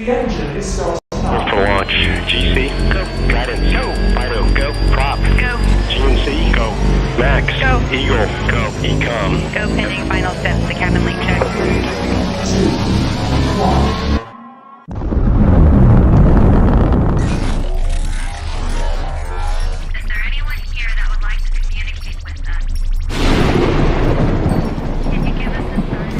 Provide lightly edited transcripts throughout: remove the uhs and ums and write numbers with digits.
The engine is still For launch. GC, go. Guidance, go. Fido, go. Prop, go. GNC, go. Max, go. Eagle, go. Ecom, go. Pending final steps to cabin link check. 2, 1. Is there anyone here that would like to communicate with us? Can you give us a sign?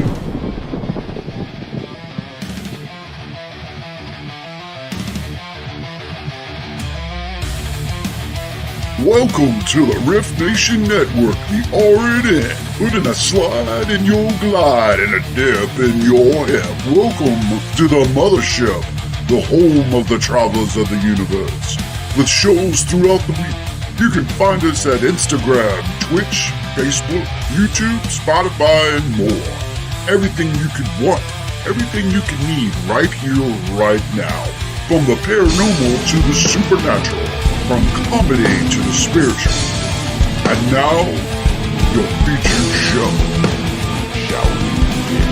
Welcome to the Riff Nation Network, the RNN, putting a slide in your glide and a dip in your hip. Welcome to the mothership, the home of the travelers of the universe. With shows throughout the week, you can find us at Instagram, Twitch, Facebook, YouTube, Spotify, and more. Everything you could want, everything you can need right here, right now. From the paranormal to the supernatural. From comedy to the spiritual. And now, your featured show. Shall we begin?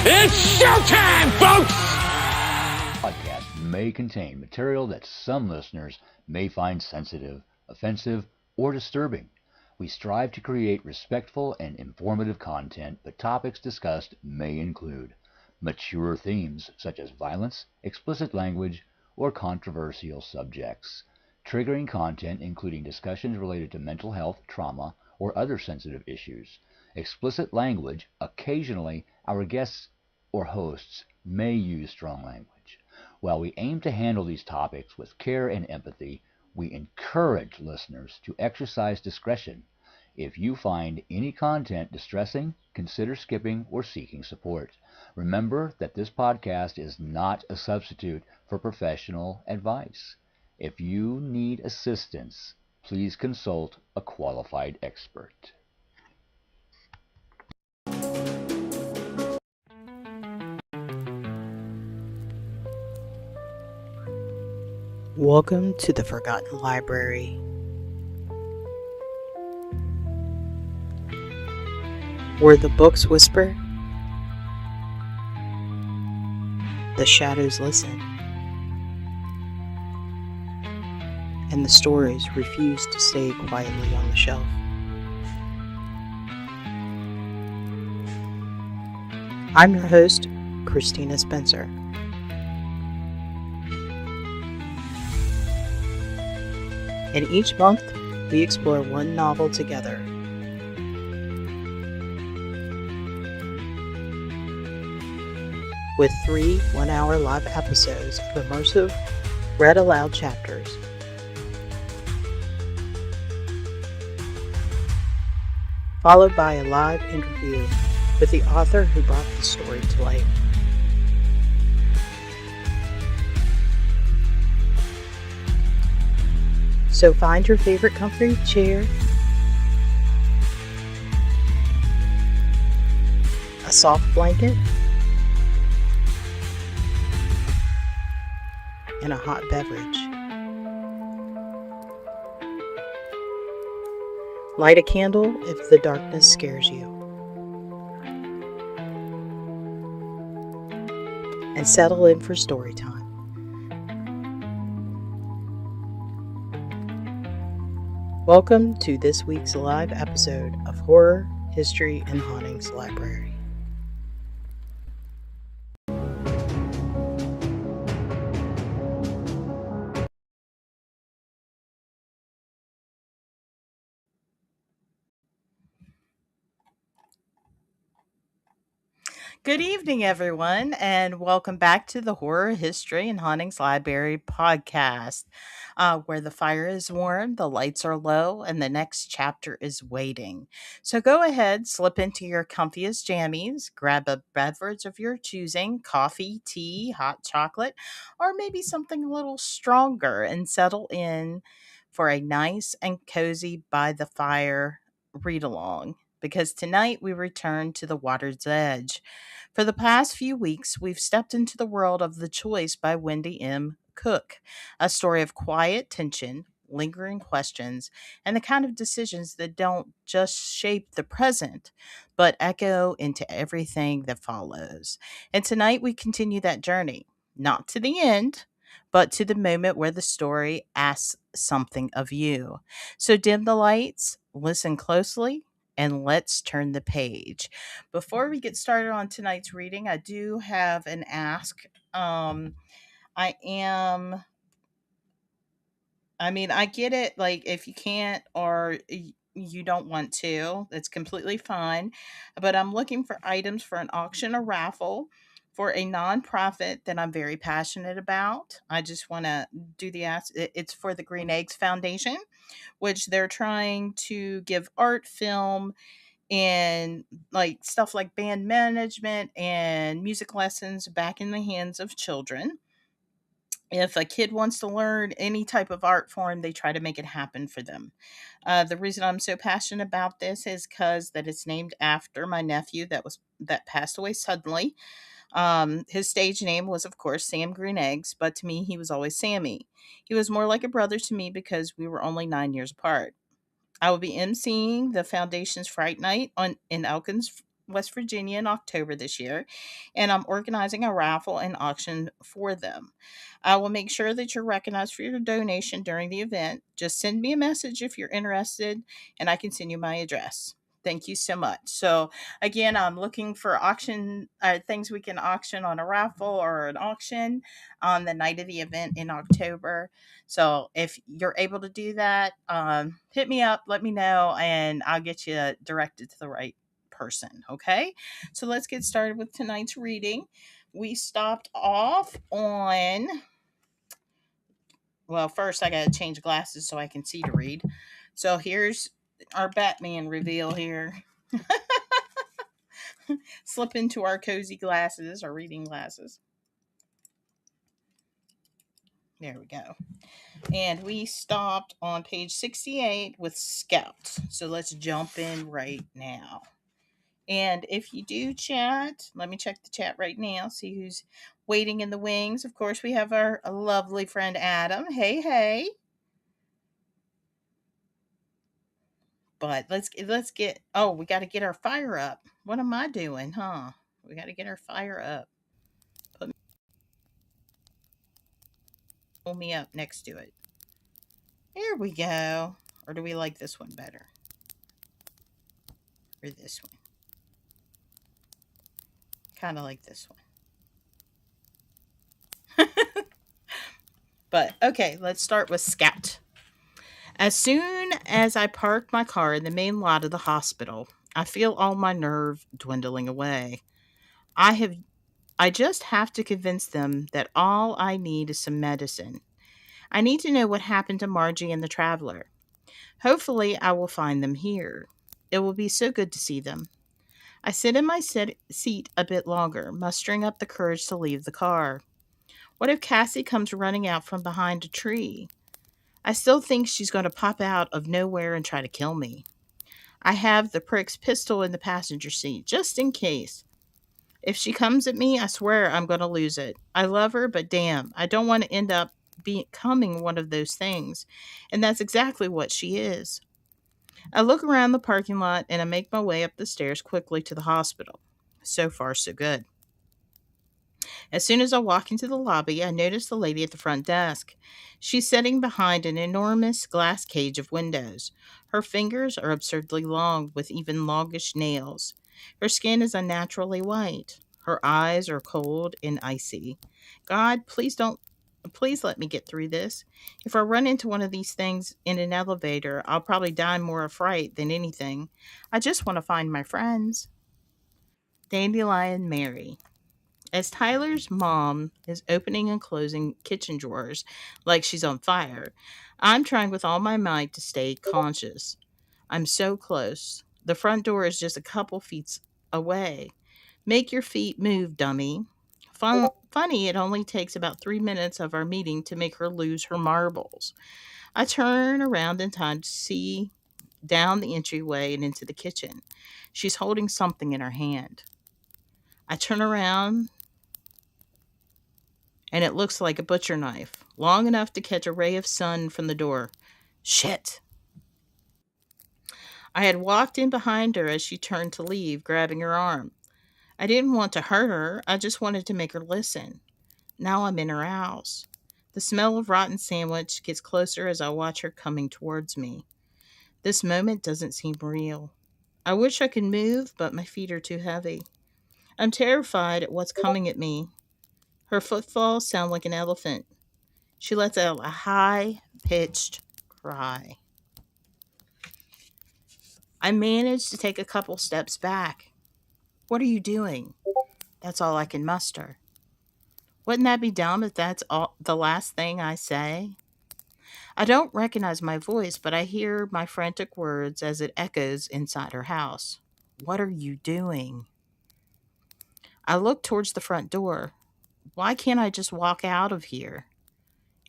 It's showtime, folks! Podcast may contain material that some listeners may find sensitive, offensive, or disturbing. We strive to create respectful and informative content, but topics discussed may include mature themes such as violence, explicit language, or controversial subjects, triggering content including discussions related to mental health, trauma, or other sensitive issues, explicit language. Occasionally, our guests or hosts may use strong language. While we aim to handle these topics with care and empathy, we encourage listeners to exercise discretion. If you find any content distressing, consider skipping or seeking support. Remember that this podcast is not a substitute for professional advice. If you need assistance, please consult a qualified expert. Welcome to the Forgotten Library. Where the books whisper, the shadows listen, and the stories refuse to stay quietly on the shelf. I'm your host, Christina Spencer. And each month, we explore one novel together. With 3 one-hour live episodes of immersive, read-aloud chapters. Followed by a live interview with the author who brought the story to life. So find your favorite comfy chair, a soft blanket, and a hot beverage. Light a candle if the darkness scares you. And settle in for story time. Welcome to this week's live episode of Horror, History, and Hauntings Library. Good evening, everyone, and welcome back to the Horror, History, and Hauntings Library podcast, where the fire is warm, the lights are low, and the next chapter is waiting. So go ahead, slip into your comfiest jammies, grab a beverage of your choosing, coffee, tea, hot chocolate, or maybe something a little stronger, and settle in for a nice and cozy by the fire read along. Because tonight we return to the water's edge. For the past few weeks, we've stepped into the world of The Choice by Wendy M. Cook, a story of quiet tension, lingering questions, and the kind of decisions that don't just shape the present, but echo into everything that follows. And tonight we continue that journey, not to the end, but to the moment where the story asks something of you. So dim the lights, listen closely, and let's turn the page. Before we get started on tonight's reading, I do have an ask. I am I mean, I get it, like, if you can't or you don't want to, that's completely fine. But I'm looking for items for an auction or raffle for a nonprofit that I'm very passionate about. I just want to do the ask. It's for the Green Eggs Foundation, which they're trying to give art, film, and like stuff like band management and music lessons back in the hands of children. If a kid wants to learn any type of art form, they try to make it happen for them. The reason I'm so passionate about this is because that it's named after my nephew that passed away suddenly. His stage name was, of course, Sam Green Eggs, but to me, he was always Sammy. He was more like a brother to me because we were only 9 years apart. I will be emceeing the foundation's Fright Night in Elkins, West Virginia in October this year, and I'm organizing a raffle and auction for them. I will make sure that you're recognized for your donation during the event. Just send me a message if you're interested, and I can send you my address. Thank you so much. So again, I'm looking for auction things we can auction on a raffle or an auction on the night of the event in October. So if you're able to do that, hit me up, let me know, and I'll get you directed to the right person. Okay. So let's get started with tonight's reading. We stopped off on, well, first I got to change glasses so I can see to read. So here's our Batman reveal here. Slip into our cozy glasses, our reading glasses. There we go. And we stopped on page 68 with Scout. So let's jump in right now. And if you do chat, let me check the chat right now, see who's waiting in the wings. Of course, we have our lovely friend Adam. Hey, hey. But let's get oh, we got to get our fire up. What am I doing, huh? We got to get our fire up. Pull me up next to it. There we go. Or do we like this one better? Or this one? Kind of like this one. But okay, let's start with Scout. As soon as I park my car in the main lot of the hospital, I feel all my nerve dwindling away. I have I just have to convince them that all I need is some medicine. I need to know what happened to Margie and the traveler. Hopefully, I will find them here. It will be so good to see them. I sit in my seat a bit longer, mustering up the courage to leave the car. What if Cassie comes running out from behind a tree? I still think she's going to pop out of nowhere and try to kill me. I have the prick's pistol in the passenger seat, just in case. If she comes at me, I swear I'm going to lose it. I love her, but damn, I don't want to end up becoming one of those things. And that's exactly what she is. I look around the parking lot and I make my way up the stairs quickly to the hospital. So far, so good. As soon as I walk into the lobby, I notice the lady at the front desk. She's sitting behind an enormous glass cage of windows. Her fingers are absurdly long, with even longish nails. Her skin is unnaturally white. Her eyes are cold and icy. God, please let me get through this. If I run into one of these things in an elevator, I'll probably die more of fright than anything. I just want to find my friends. Dandelion Mary. As Tyler's mom is opening and closing kitchen drawers like she's on fire, I'm trying with all my might to stay conscious. I'm so close. The front door is just a couple feet away. Make your feet move, dummy. Funny, it only takes about 3 minutes of our meeting to make her lose her marbles. I turn around in time to see down the entryway and into the kitchen. She's holding something in her hand. I turn around and it looks like a butcher knife, long enough to catch a ray of sun from the door. Shit. I had walked in behind her as she turned to leave, grabbing her arm. I didn't want to hurt her, I just wanted to make her listen. Now I'm in her house. The smell of rotten sandwich gets closer as I watch her coming towards me. This moment doesn't seem real. I wish I could move, but my feet are too heavy. I'm terrified at what's coming at me. Her footfalls sound like an elephant. She lets out a high pitched cry. I manage to take a couple steps back. What are you doing? That's all I can muster. Wouldn't that be dumb if that's all the last thing I say? I don't recognize my voice, but I hear my frantic words as it echoes inside her house. What are you doing? I look towards the front door. Why can't I just walk out of here?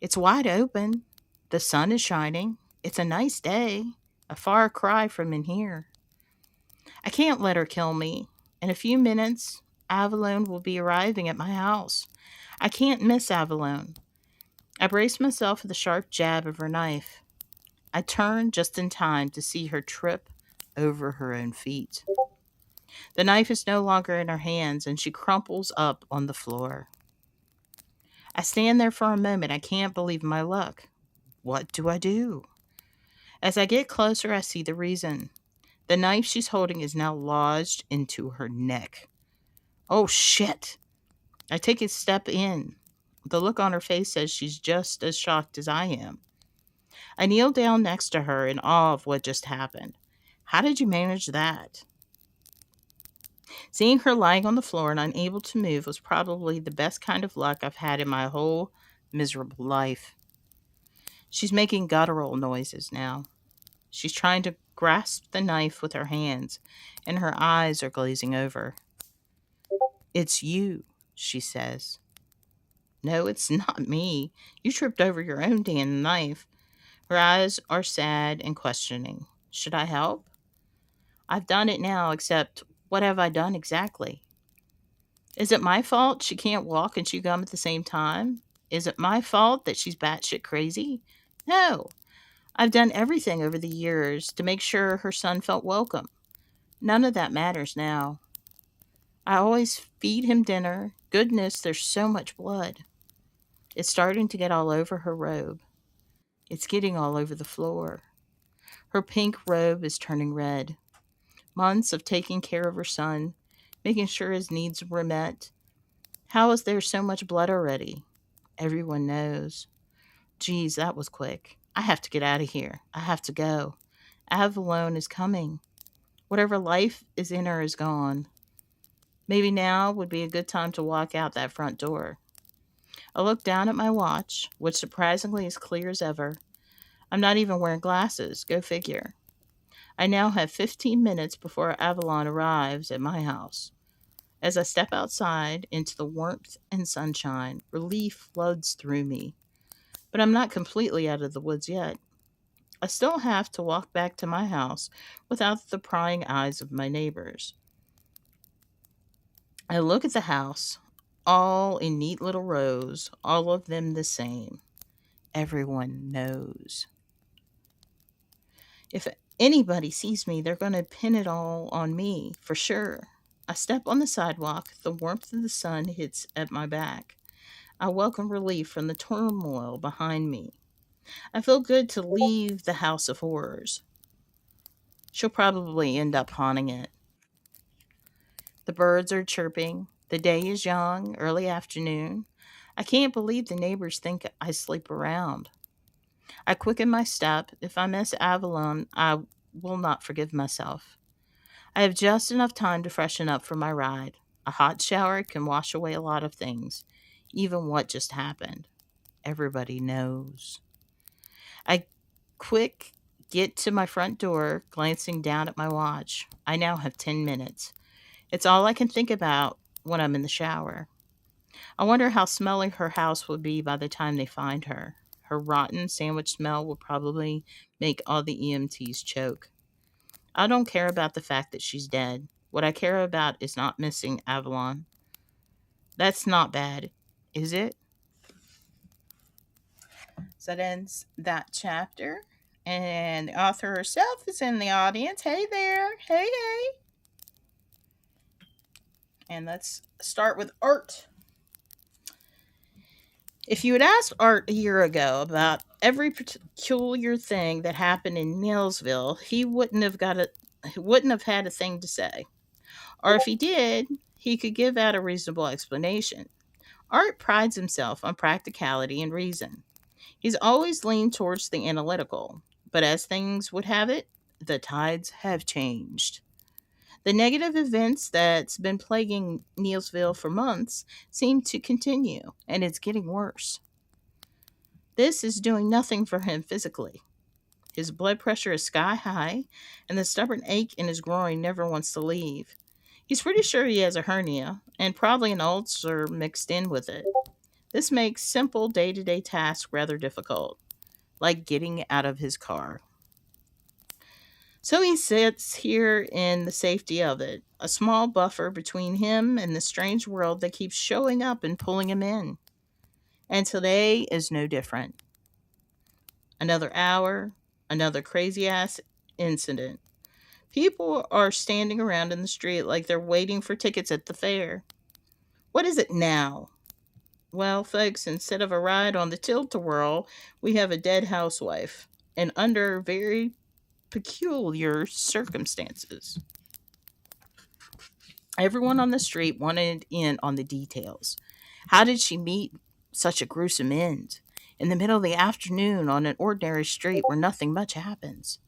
It's wide open. The sun is shining. It's a nice day. A far cry from in here. I can't let her kill me. In a few minutes, Avalone will be arriving at my house. I can't miss Avalone. I brace myself for the sharp jab of her knife. I turn just in time to see her trip over her own feet. The knife is no longer in her hands and she crumples up on the floor. I stand there for a moment. I can't believe my luck. What do I do? As I get closer, I see the reason. The knife she's holding is now lodged into her neck. Oh shit! I take a step in. The look on her face says she's just as shocked as I am. I kneel down next to her in awe of what just happened. How did you manage that? Seeing her lying on the floor and unable to move was probably the best kind of luck I've had in my whole miserable life. She's making guttural noises now. She's trying to grasp the knife with her hands, and her eyes are glazing over. It's you, she says. No, it's not me. You tripped over your own damn knife. Her eyes are sad and questioning. Should I help? I've done it now, except what have I done exactly? Is it my fault she can't walk and chew gum at the same time? Is it my fault that she's batshit crazy? No. I've done everything over the years to make sure her son felt welcome. None of that matters now. I always feed him dinner. Goodness, there's so much blood. It's starting to get all over her robe. It's getting all over the floor. Her pink robe is turning red. Months of taking care of her son, making sure his needs were met. How is there so much blood already? Everyone knows. Geez, that was quick. I have to get out of here. I have to go. Avalone is coming. Whatever life is in her is gone. Maybe now would be a good time to walk out that front door. I look down at my watch, which surprisingly is clear as ever. I'm not even wearing glasses. Go figure. I now have 15 minutes before Avalon arrives at my house. As I step outside into the warmth and sunshine, relief floods through me. But I'm not completely out of the woods yet. I still have to walk back to my house without the prying eyes of my neighbors. I look at the house, all in neat little rows, all of them the same. Everyone knows. If anybody sees me, they're going to pin it all on me, for sure. I step on the sidewalk, the warmth of the sun hits at my back. I welcome relief from the turmoil behind me. I feel good to leave the house of horrors. She'll probably end up haunting it. The birds are chirping. The day is young, early afternoon. I can't believe the neighbors think I sleep around. I quicken my step. If I miss Avalon, I will not forgive myself. I have just enough time to freshen up for my ride. A hot shower can wash away a lot of things, even what just happened. Everybody knows. I quick get to my front door, glancing down at my watch. I now have 10 minutes. It's all I can think about when I'm in the shower. I wonder how smelly her house will be by the time they find her. Her rotten sandwich smell will probably make all the EMTs choke. I don't care about the fact that she's dead. What I care about is not missing Avalon. That's not bad, is it? So that ends that chapter. And the author herself is in the audience. Hey there. Hey, hey. And let's start with Art. If you had asked Art a year ago about every peculiar thing that happened in Neilsville, he wouldn't have had a thing to say. Or if he did, he could give out a reasonable explanation. Art prides himself on practicality and reason. He's always leaned towards the analytical, but as things would have it, the tides have changed. The negative events that's been plaguing Neilsville for months seem to continue, and it's getting worse. This is doing nothing for him physically. His blood pressure is sky high, and the stubborn ache in his groin never wants to leave. He's pretty sure he has a hernia, and probably an ulcer mixed in with it. This makes simple day to day tasks rather difficult, like getting out of his car. So he sits here in the safety of it, a small buffer between him and the strange world that keeps showing up and pulling him in. And today is no different. Another hour, another crazy ass incident. People are standing around in the street like they're waiting for tickets at the fair. What is it now? Well, folks, instead of a ride on the tilt-a-whirl, we have a dead housewife, and under very peculiar circumstances. Everyone on the street wanted in on the details. How did she meet such a gruesome end? In the middle of the afternoon on an ordinary street where nothing much happens.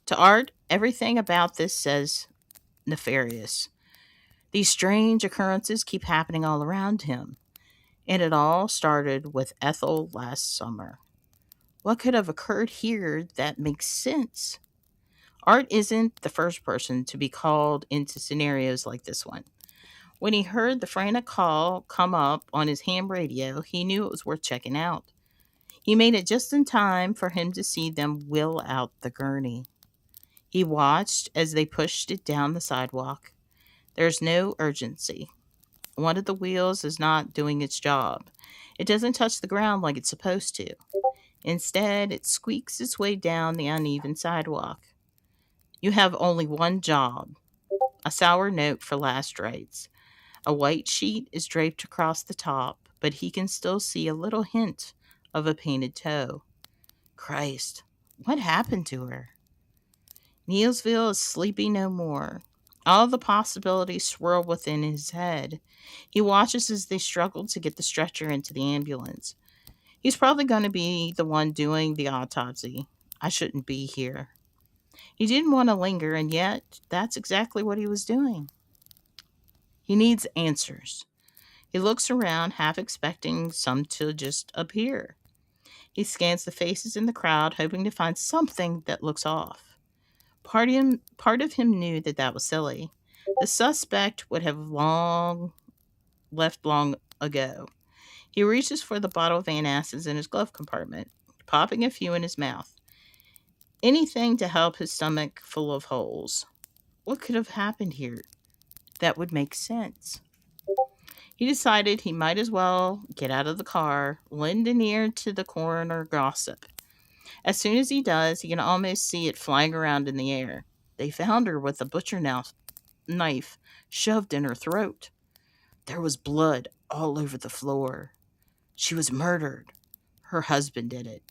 To Art, everything about this says nefarious. These strange occurrences keep happening all around him. And it all started with Ethel last summer. What could have occurred here that makes sense? Art isn't the first person to be called into scenarios like this one. When he heard the frantic call come up on his ham radio, he knew it was worth checking out. He made it just in time for him to see them wheel out the gurney. He watched as they pushed it down the sidewalk. There's no urgency. One of the wheels is not doing its job. It doesn't touch the ground like it's supposed to. Instead, it squeaks its way down the uneven sidewalk. You have only one job, a sour note for last rites. A white sheet is draped across the top, but he can still see a little hint of a painted toe. Christ, what happened to her? Neilsville is sleepy no more. All the possibilities swirl within his head. He watches as they struggle to get the stretcher into the ambulance. He's probably going to be the one doing the autopsy. I shouldn't be here. He didn't want to linger, and yet that's exactly what he was doing. He needs answers. He looks around, half expecting some to just appear. He scans the faces in the crowd, hoping to find something that looks off. Part of him knew that that was silly. The suspect would have left long ago. He reaches for the bottle of antacids in his glove compartment, popping a few in his mouth. Anything to help his stomach full of holes. What could have happened here? That would make sense. He decided he might as well get out of the car, lend an ear to the coroner gossip. As soon as he does, he can almost see it flying around in the air. They found her with a knife shoved in her throat. There was blood all over the floor. She was murdered. Her husband did it.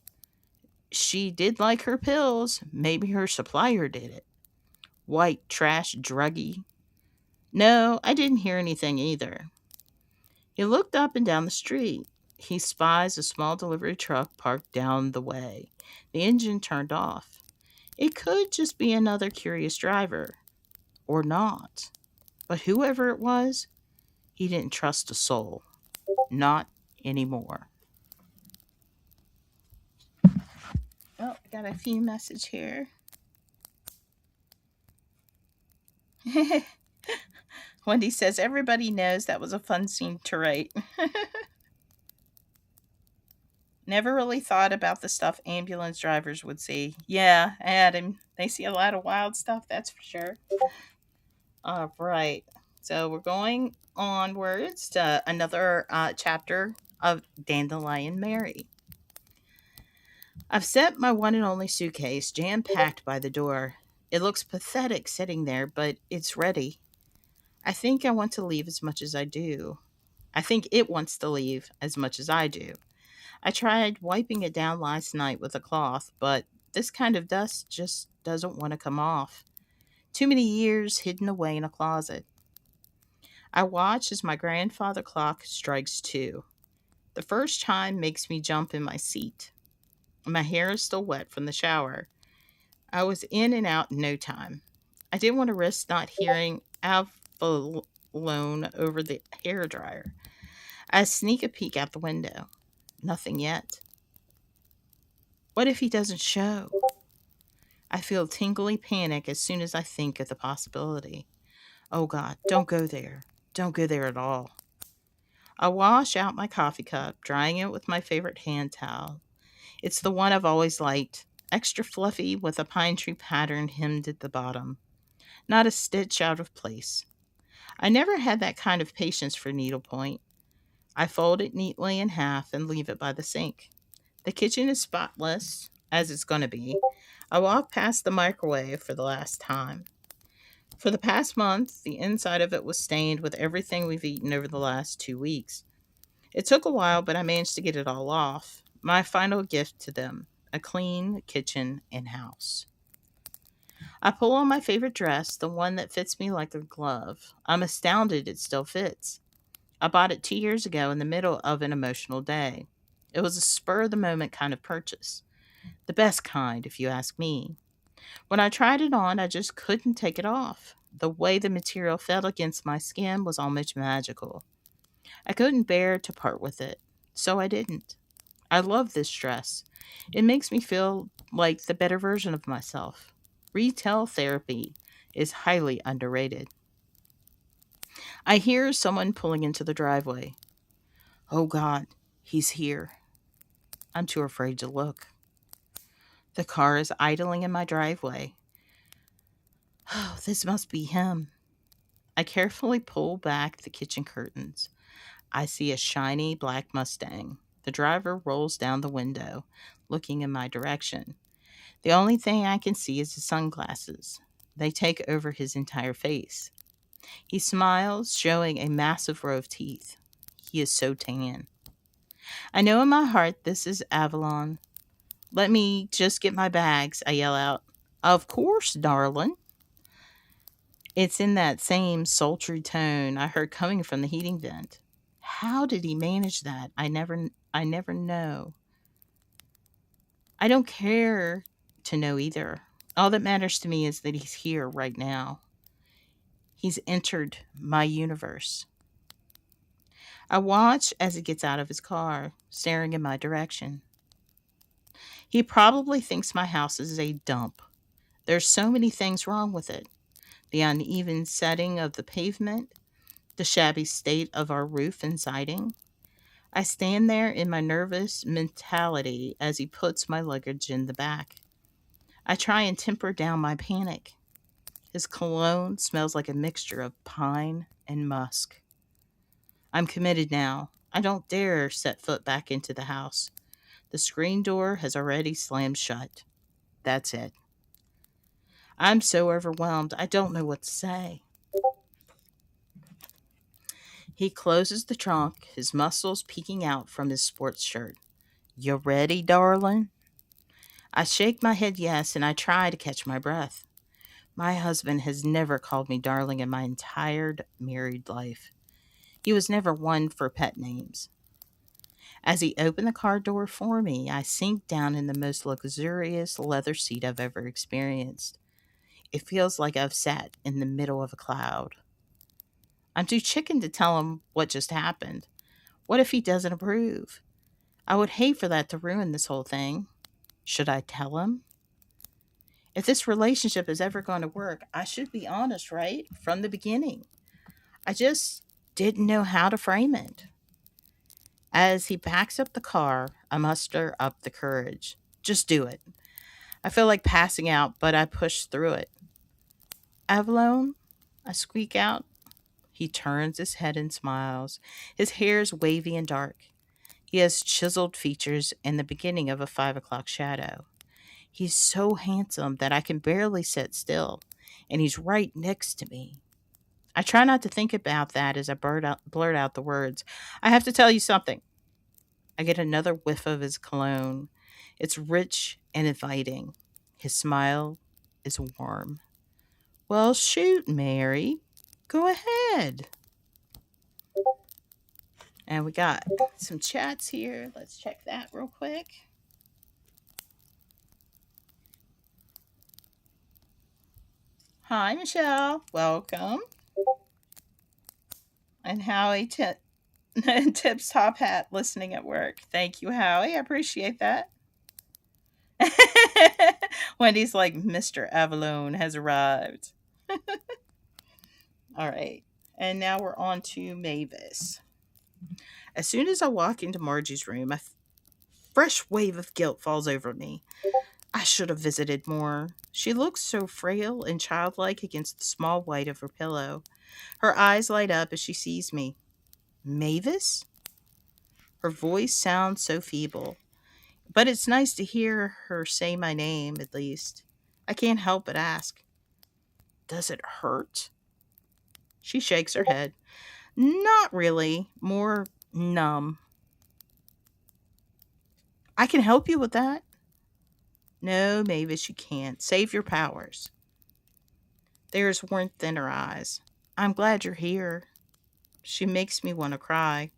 She did like her pills. Maybe her supplier did it. White trash druggie. No, I didn't hear anything either. He looked up and down the street. He spies a small delivery truck parked down the way. The engine turned off. It could just be another curious driver. Or not. But whoever it was, he didn't trust a soul. Not anymore. Oh, I got a few messages here. Wendy says, everybody knows that was a fun scene to write. Never really thought about the stuff ambulance drivers would see. Yeah, Adam, they see a lot of wild stuff, that's for sure. All right. So we're going onwards to another chapter of Dandelion Mary. I've set my one and only suitcase jam packed by the door. It looks pathetic sitting there, but it's ready. I think I want to leave as much as I do. I think it wants to leave as much as I do. I tried wiping it down last night with a cloth, but this kind of dust just doesn't want to come off. Too many years hidden away in a closet. I watch as my grandfather clock strikes 2. The first chime makes me jump in my seat. My hair is still wet from the shower. I was in and out in no time. I didn't want to risk not hearing Avalone over the hair dryer. I sneak a peek out the window. Nothing yet. What if he doesn't show? I feel tingly panic as soon as I think of the possibility. Oh God, don't go there. Don't go there at all. I wash out my coffee cup, drying it with my favorite hand towel. It's the one I've always liked, extra fluffy with a pine tree pattern hemmed at the bottom. Not a stitch out of place. I never had that kind of patience for needlepoint. I fold it neatly in half and leave it by the sink. The kitchen is spotless, as it's going to be. I walk past the microwave for the last time. For the past month, the inside of it was stained with everything we've eaten over the last 2 weeks. It took a while, but I managed to get it all off. My final gift to them, a clean kitchen and house. I pull on my favorite dress, the one that fits me like a glove. I'm astounded it still fits. I bought it 2 years ago in the middle of an emotional day. It was a spur of the moment kind of purchase. The best kind, if you ask me. When I tried it on, I just couldn't take it off. The way the material felt against my skin was almost magical. I couldn't bear to part with it, so I didn't. I love this dress. It makes me feel like the better version of myself. Retail therapy is highly underrated. I hear someone pulling into the driveway. Oh God, he's here. I'm too afraid to look. The car is idling in my driveway. Oh, this must be him. I carefully pull back the kitchen curtains. I see a shiny black Mustang. The driver rolls down the window, looking in my direction. The only thing I can see is his sunglasses. They take over his entire face. He smiles, showing a massive row of teeth. He is so tan. I know in my heart this is Avalon. Let me just get my bags, I yell out. Of course, darling. It's in that same sultry tone I heard coming from the heating vent. How did he manage that? I never know. I don't care to know either. All that matters to me is that he's here right now. He's entered my universe. I watch as he gets out of his car, staring in my direction. He probably thinks my house is a dump. There's so many things wrong with it. The uneven setting of the pavement, the shabby state of our roof and siding. I stand there in my nervous mentality as he puts my luggage in the back. I try and temper down my panic. His cologne smells like a mixture of pine and musk. I'm committed now. I don't dare set foot back into the house. The screen door has already slammed shut. That's it. I'm so overwhelmed, I don't know what to say. He closes the trunk, his muscles peeking out from his sports shirt. You ready, darling? I shake my head yes, and I try to catch my breath. My husband has never called me darling in my entire married life. He was never one for pet names. As he opened the car door for me, I sink down in the most luxurious leather seat I've ever experienced. It feels like I've sat in the middle of a cloud. I'm too chicken to tell him what just happened. What if he doesn't approve? I would hate for that to ruin this whole thing. Should I tell him? If this relationship is ever going to work, I should be honest, right? From the beginning. I just didn't know how to frame it. As he backs up the car, I muster up the courage. Just do it. I feel like passing out, but I push through it. Avalone? I squeak out. He turns his head and smiles. His hair is wavy and dark. He has chiseled features and the beginning of a 5 o'clock shadow. He's so handsome that I can barely sit still, and he's right next to me. I try not to think about that as I blurt out the words. I have to tell you something. I get another whiff of his cologne. It's rich and inviting. His smile is warm. Well, shoot, Mary. Go ahead. And we got some chats here. Let's check that real quick. Hi, Michelle. Welcome. And Howie tips top hat listening at work. Thank you, Howie. I appreciate that. Wendy's like, Mr. Avalone has arrived. All right. And now we're on to Mavis. As soon as I walk into Margie's room, a fresh wave of guilt falls over me. I should have visited more. She looks so frail and childlike against the small white of her pillow. Her eyes light up as she sees me. Mavis? Her voice sounds so feeble, but it's nice to hear her say my name at least. I can't help but ask, does it hurt? She shakes her head. Not really, more numb. I can help you with that. No, Mavis, you can't. Save your powers. There's warmth in her eyes. I'm glad you're here. She makes me want to cry.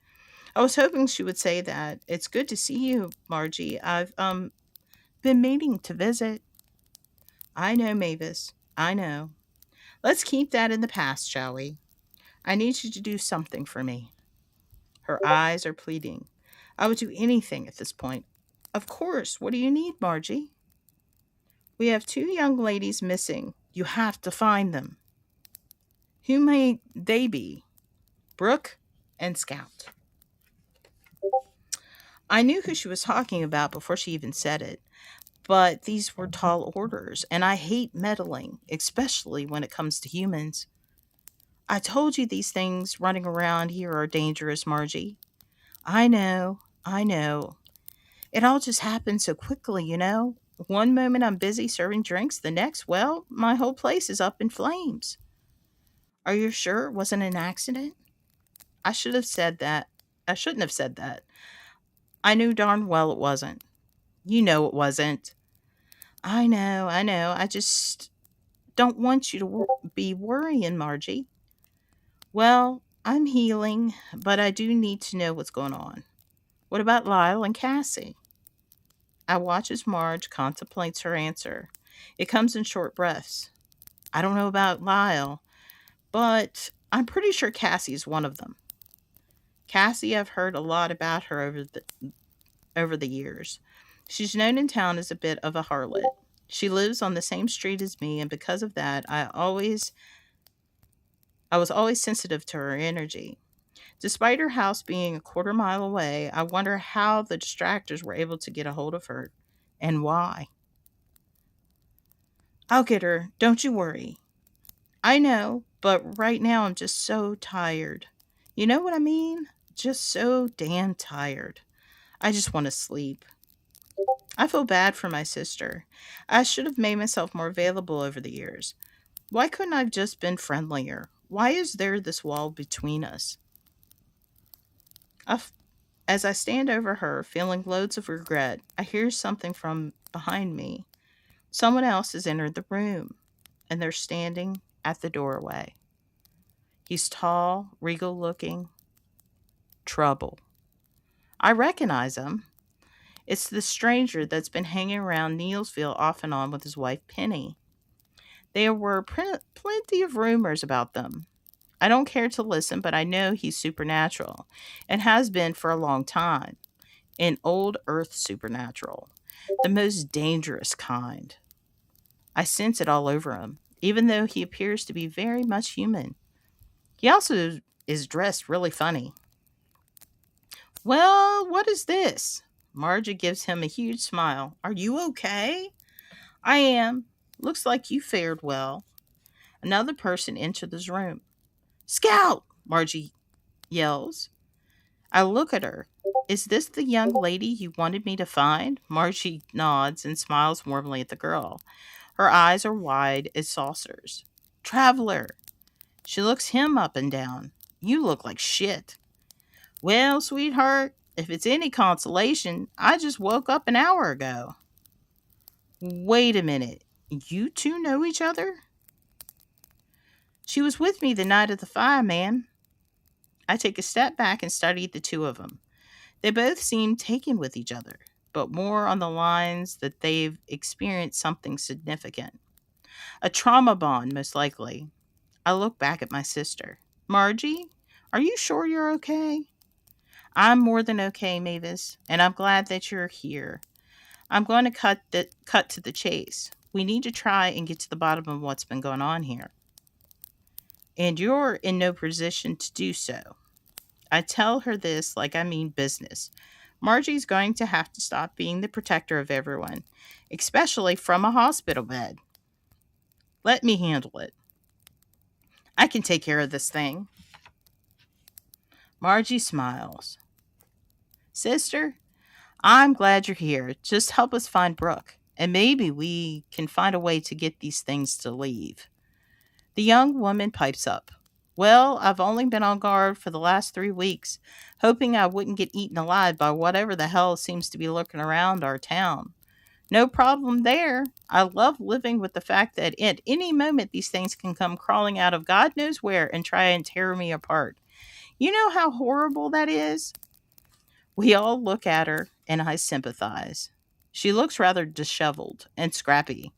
I was hoping she would say that. It's good to see you, Margie. I've been meaning to visit. I know, Mavis. I know. Let's keep that in the past, shall we? I need you to do something for me. Her eyes are pleading. I would do anything at this point. Of course. What do you need, Margie? We have two young ladies missing. You have to find them. Who may they be? Brooke and Scout. I knew who she was talking about before she even said it, but these were tall orders, and I hate meddling, especially when it comes to humans. I told you these things running around here are dangerous, Margie. I know, I know. It all just happened so quickly, you know. One moment I'm busy serving drinks, the next, well, my whole place is up in flames. Are you sure it wasn't an accident? I should have said that. I shouldn't have said that. I knew darn well it wasn't. You know it wasn't. I know, I know. I just don't want you to be worrying, Margie. Well, I'm healing, but I do need to know what's going on. What about Lyle and Cassie? I watch as Marge contemplates her answer. It comes in short breaths. I don't know about Lyle, but I'm pretty sure Cassie's one of them. Cassie, I've heard a lot about her over the years. She's known in town as a bit of a harlot. She lives on the same street as me, and because of that, I was always sensitive to her energy. Despite her house being a quarter mile away, I wonder how the distractors were able to get a hold of her and why. I'll get her, don't you worry. I know, but right now I'm just so tired. You know what I mean? Just so damn tired. I just want to sleep. I feel bad for my sister. I should have made myself more available over the years. Why couldn't I have just been friendlier? Why is there this wall between us? I f- as I stand over her, feeling loads of regret, I hear something from behind me. Someone else has entered the room, and they're standing at the doorway. He's tall, regal looking. Trouble. I recognize him. It's the stranger that's been hanging around Neilsville off and on with his wife Penny. There were plenty of rumors about them. I don't care to listen, but I know he's supernatural and has been for a long time. An old earth supernatural. The most dangerous kind. I sense it all over him, even though he appears to be very much human. He also is dressed really funny. Well, what is this? Margie gives him a huge smile. Are you okay? I am. Looks like you fared well. Another person entered this room. Scout! Margie yells. I look at her. Is this the young lady you wanted me to find? Margie nods and smiles warmly at the girl. Her eyes are wide as saucers. Traveler. She looks him up and down. You look like shit. Well, sweetheart, if it's any consolation, I just woke up an hour ago. Wait a minute. You two know each other? She was with me the night of the fire, man. I take a step back and study the two of them. They both seem taken with each other, but more on the lines that they've experienced something significant. A trauma bond, most likely. I look back at my sister. Margie, are you sure you're okay? I'm more than okay, Mavis, and I'm glad that you're here. I'm going to cut to the chase. We need to try and get to the bottom of what's been going on here. And you're in no position to do so. I tell her this like I mean business. Margie's going to have to stop being the protector of everyone, especially from a hospital bed. Let me handle it. I can take care of this thing. Margie smiles. Sister, I'm glad you're here. Just help us find Brooke, and maybe we can find a way to get these things to leave. The young woman pipes up. Well, I've only been on guard for the last 3 weeks, hoping I wouldn't get eaten alive by whatever the hell seems to be lurking around our town. No problem there. I love living with the fact that at any moment these things can come crawling out of God knows where and try and tear me apart. You know how horrible that is? We all look at her, and I sympathize. She looks rather disheveled and scrappy.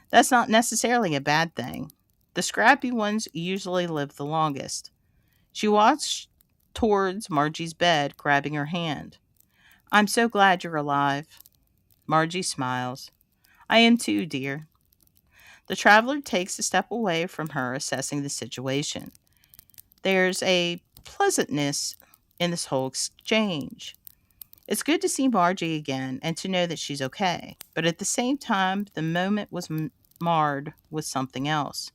That's not necessarily a bad thing. The scrappy ones usually live the longest. She walks towards Margie's bed, grabbing her hand. I'm so glad you're alive. Margie smiles. I am too, dear. The traveler takes a step away from her, assessing the situation. There's a pleasantness in this whole exchange. It's good to see Margie again and to know that she's okay, but at the same time, the moment was marred with something else.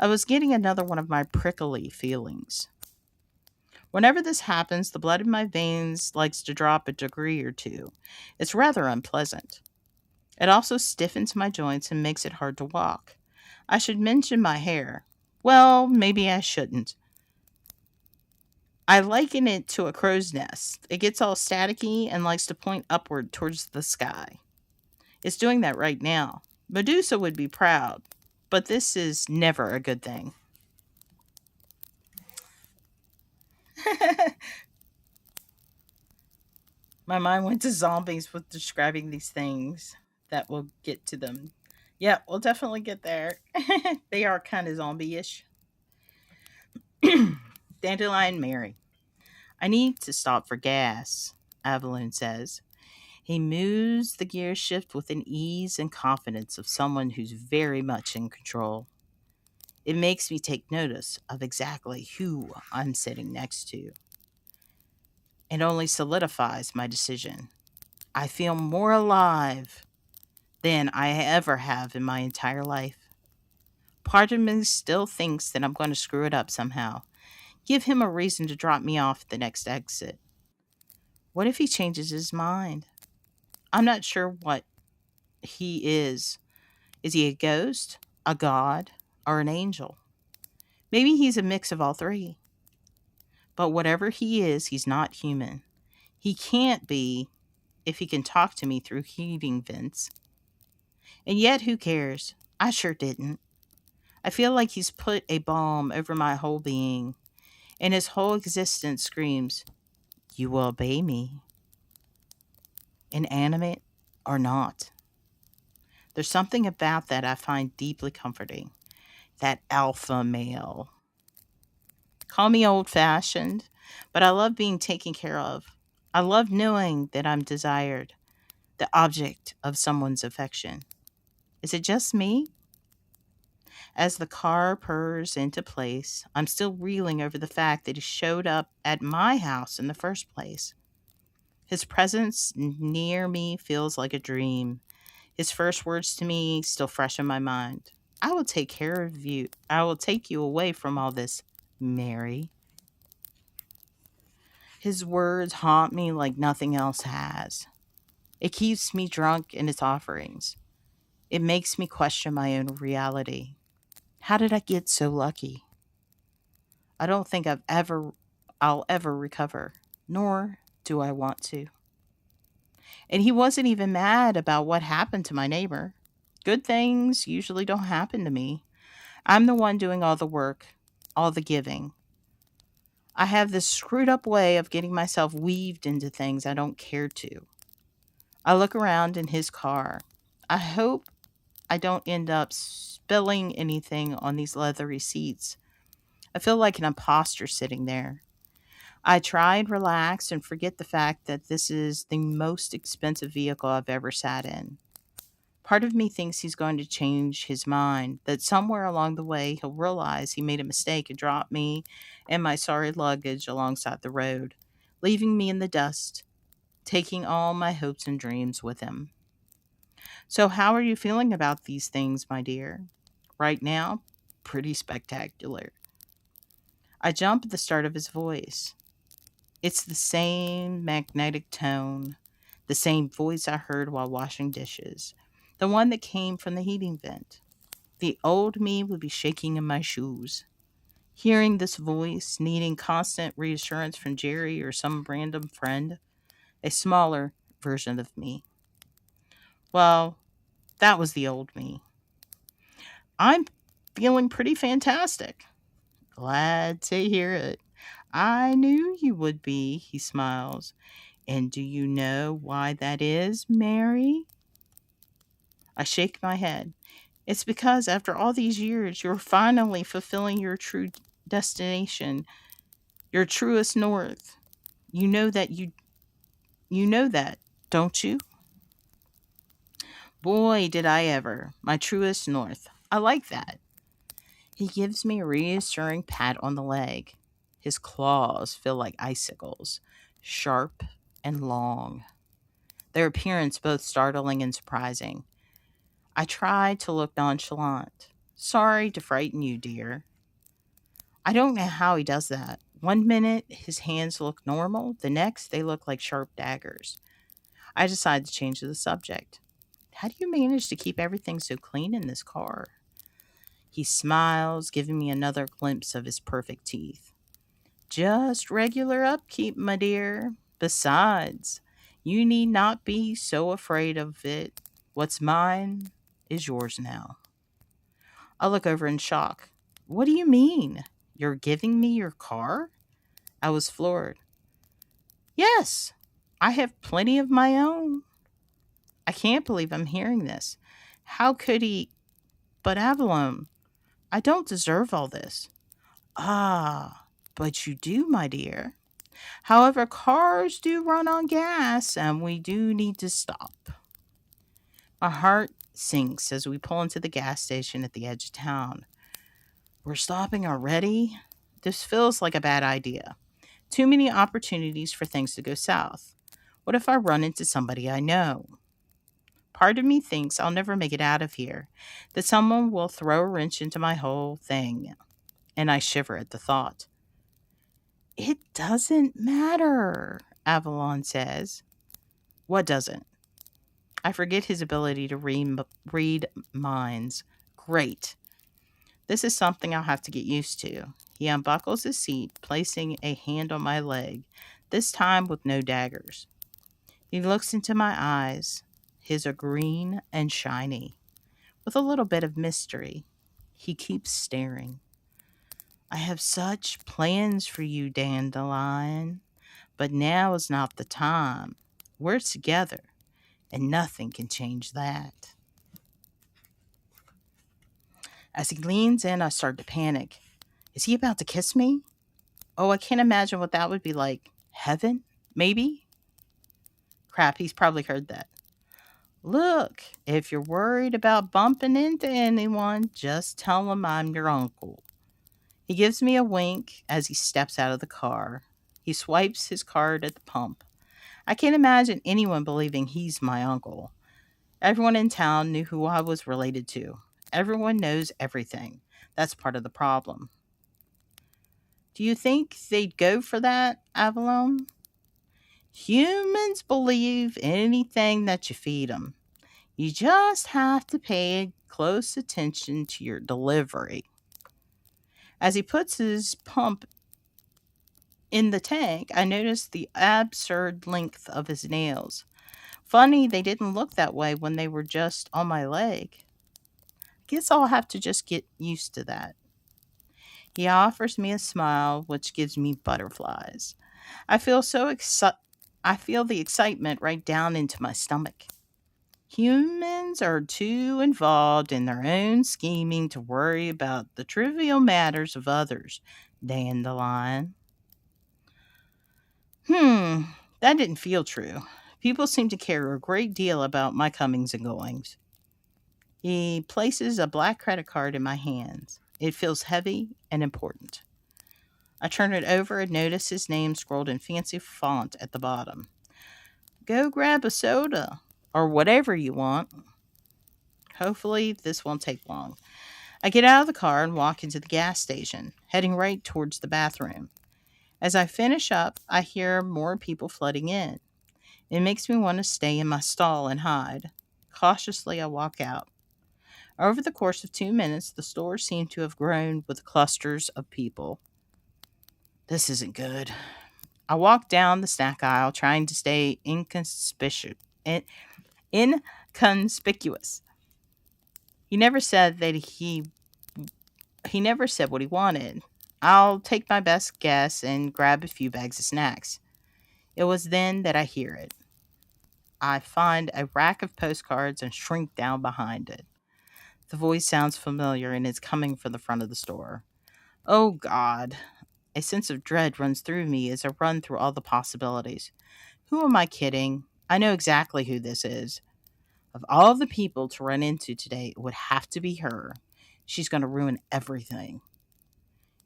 I was getting another one of my prickly feelings. Whenever this happens, the blood in my veins likes to drop a degree or two. It's rather unpleasant. It also stiffens my joints and makes it hard to walk. I should mention my hair. Well, maybe I shouldn't. I liken it to a crow's nest. It gets all staticky and likes to point upward towards the sky. It's doing that right now. Medusa would be proud, but this is never a good thing. My mind went to zombies with describing these things. That will get to them. Yeah, we'll definitely get there. They are kind of zombie-ish. Dandelion Mary. I need to stop for gas, Evelyn says. He moves the gear shift with an ease and confidence of someone who's very much in control. It makes me take notice of exactly who I'm sitting next to. It only solidifies my decision. I feel more alive than I ever have in my entire life. Part of me still thinks that I'm going to screw it up somehow. Give him a reason to drop me off at the next exit. What if he changes his mind? I'm not sure what he is. Is he a ghost, a god, or an angel? Maybe he's a mix of all three. But whatever he is, he's not human. He can't be if he can talk to me through heating vents. And yet, who cares? I sure didn't. I feel like he's put a balm over my whole being, and his whole existence screams, You will obey me. Inanimate or not. There's something about that I find deeply comforting. That alpha male. Call me old-fashioned, but I love being taken care of. I love knowing that I'm desired, the object of someone's affection. Is it just me? As the car purrs into place, I'm still reeling over the fact that he showed up at my house in the first place. His presence near me feels like a dream. His first words to me still fresh in my mind. I will take care of you. I will take you away from all this, Mary. His words haunt me like nothing else has. It keeps me drunk in its offerings. It makes me question my own reality. How did I get so lucky? I don't think I'll ever recover, nor do I want to. And he wasn't even mad about what happened to my neighbor. Good things usually don't happen to me. I'm the one doing all the work, all the giving. I have this screwed up way of getting myself weaved into things I don't care to. I look around in his car. I hope I don't end up spilling anything on these leathery seats. I feel like an imposter sitting there. I try and relax and forget the fact that this is the most expensive vehicle I've ever sat in. Part of me thinks he's going to change his mind, that somewhere along the way he'll realize he made a mistake and drop me and my sorry luggage alongside the road, leaving me in the dust, taking all my hopes and dreams with him. So, how are you feeling about these things, my dear? Right now, pretty spectacular. I jump at the start of his voice. It's the same magnetic tone, the same voice I heard while washing dishes, the one that came from the heating vent. The old me would be shaking in my shoes. Hearing this voice, needing constant reassurance from Jerry or some random friend, a smaller version of me. Well, that was the old me. I'm feeling pretty fantastic. Glad to hear it. I knew you would be, he smiles. And do you know why that is, Mary? I shake my head. It's because after all these years, you're finally fulfilling your true destination, your truest north. You know that you know that, don't you? Boy, did I ever. My truest north. I like that. He gives me a reassuring pat on the leg. His claws feel like icicles, sharp and long, their appearance both startling and surprising. I try to look nonchalant. Sorry to frighten you, dear. I don't know how he does that. One minute, his hands look normal, the next, they look like sharp daggers. I decide to change the subject. How do you manage to keep everything so clean in this car? He smiles, giving me another glimpse of his perfect teeth. Just regular upkeep, my dear. Besides, you need not be so afraid of it. What's mine is yours now. I look over in shock. What do you mean? You're giving me your car? I was floored. Yes, I have plenty of my own. I can't believe I'm hearing this. How could he? But Avalon, I don't deserve all this. Ah, but you do, my dear. However, cars do run on gas, and we do need to stop. My heart sinks as we pull into the gas station at the edge of town. We're stopping already? This feels like a bad idea. Too many opportunities for things to go south. What if I run into somebody I know? Part of me thinks I'll never make it out of here, that someone will throw a wrench into my whole thing, and I shiver at the thought. It doesn't matter, Avalon says. What doesn't? I forget his ability to read minds. Great. This is something I'll have to get used to. He unbuckles his seat, placing a hand on my leg, this time with no daggers. He looks into my eyes. His are green and shiny, with a little bit of mystery. He keeps staring. I have such plans for you, Dandelion, but now is not the time. We're together, and nothing can change that. As he leans in, I start to panic. Is he about to kiss me? Oh, I can't imagine what that would be like. Heaven? Maybe? Crap, he's probably heard that. Look, if you're worried about bumping into anyone, just tell him I'm your uncle. He gives me a wink as he steps out of the car. He swipes his card at the pump. I can't imagine anyone believing he's my uncle. Everyone in town knew who I was related to. Everyone knows everything. That's part of the problem. Do Do you think they'd go for that, Avalon? Humans believe anything that you feed them. You just have to pay close attention to your delivery. As he puts his pump in the tank, I notice the absurd length of his nails. Funny, they didn't look that way when they were just on my leg. Guess I'll have to just get used to that. He offers me a smile, which gives me butterflies. I feel so excited. I feel the excitement right down into my stomach. Humans are too involved in their own scheming to worry about the trivial matters of others, Dandelion. Hmm, that didn't feel true. People seem to care a great deal about my comings and goings. He places a black credit card in my hands. It feels heavy and important. I turn it over and notice his name scrolled in fancy font at the bottom. Go grab a soda or whatever you want. Hopefully, this won't take long. I get out of the car and walk into the gas station, heading right towards the bathroom. As I finish up, I hear more people flooding in. It makes me want to stay in my stall and hide. Cautiously, I walk out. Over the course of 2 minutes, the store seemed to have grown with clusters of people. This isn't good. I walk down the snack aisle, trying to stay inconspicuous. He never said that he never said what he wanted. I'll take my best guess and grab a few bags of snacks. It was then that I hear it. I find a rack of postcards and shrink down behind it. The voice sounds familiar and it's coming from the front of the store. Oh God. A sense of dread runs through me as I run through all the possibilities. Who am I kidding? I know exactly who this is. Of all the people to run into today, it would have to be her. She's going to ruin everything.